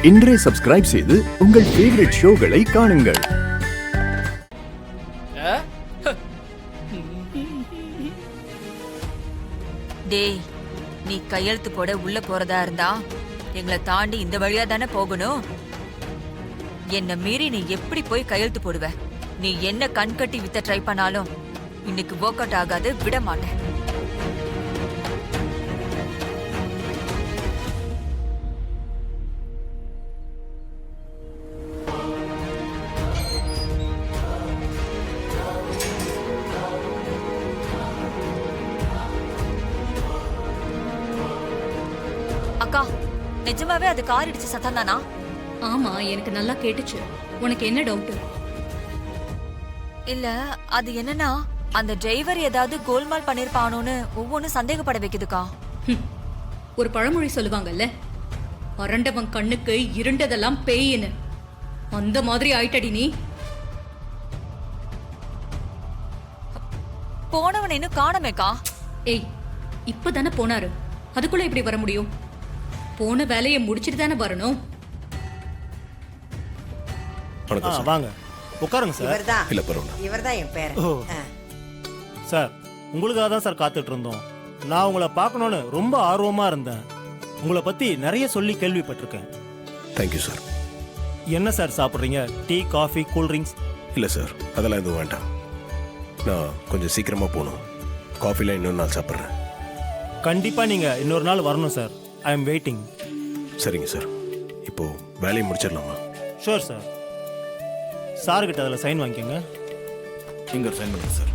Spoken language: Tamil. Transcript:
இன்றே சப்ஸ்கிரைப் செய்து உங்கள் ஃபேவரட் ஷோகளை காணுங்கள். டேய், நீ கையெழுத்து போட உள்ள போறதா இருந்தா எங்களை தாண்டி இந்த வழியா தானே போகணும். என்ன மீறி நீ எப்படி போய் கையெழுத்து போடுவ? நீ என்ன கண்கட்டி வித்த ட்ரை பண்ணாலும் இன்னைக்கு ஒர்க் அவுட் ஆகாது, விட மாட்டேன். அக்கா, நிஜமாவே அது கார் இடிச்ச சத்தம் தானா? ஆமா, எனக்கு நல்லா கேட்டுச்சு. உனக்கு என்ன டவுட்? இல்ல, அது என்னன்னா அந்த டிரைவர் ஏதாவது கோல்மால் பண்ணிருப்பானோன்னு ஒவ்வொன்னும் சந்தேகப்பட வைக்குதுக்கா. ஒரு பழமொழி சொல்லுவாங்கல்ல, அரண்டவன் கண்ணுக்கு இருண்டதெல்லாம் பேயின்னு. அந்த மாதிரி ஆயிட்டடி நீ. போனவன் இன்னும் காணமேக்கா. ஏய், இப்பதானே போனாரு, அதுக்குள்ள இப்படி வர முடியும்? போன வேலையை முடிச்சிட்டு தானே வரணும். வாங்க உட்காருங்க சார். இவர்தான் இல்ல பரவாயில்ல, இவர்தான் என் பேர். சார் உங்களுக்காக தான் சார் காத்துட்டு இருந்தோம். நான் உங்களை பார்க்கணும்னு ரொம்ப ஆர்வமா இருந்தேன். உங்களை பத்தி நிறைய சொல்லி கேள்விப்பட்டிருக்கேன். Thank you sir. என்ன சார் சாப்பிட்றீங்க? Tea, coffee, cool drinks? இல்லை சார், அதெல்லாம் எதுவும் வேண்டாம். நான் கொஞ்சம் சீக்கிரமாக போகணும். காஃபிலாம் இன்னொரு நாள் சாப்பிட்றேன். கண்டிப்பாக நீங்கள் இன்னொரு நாள் வரணும் சார். I am waiting. சரிங்க சார், இப்போது வேலையை முடிச்சிடலாமா? Sure sir. சார்கிட்ட அதில் சைன் வாங்கிக்கோங்க. இங்கே சைன் பண்ணுங்க சார்.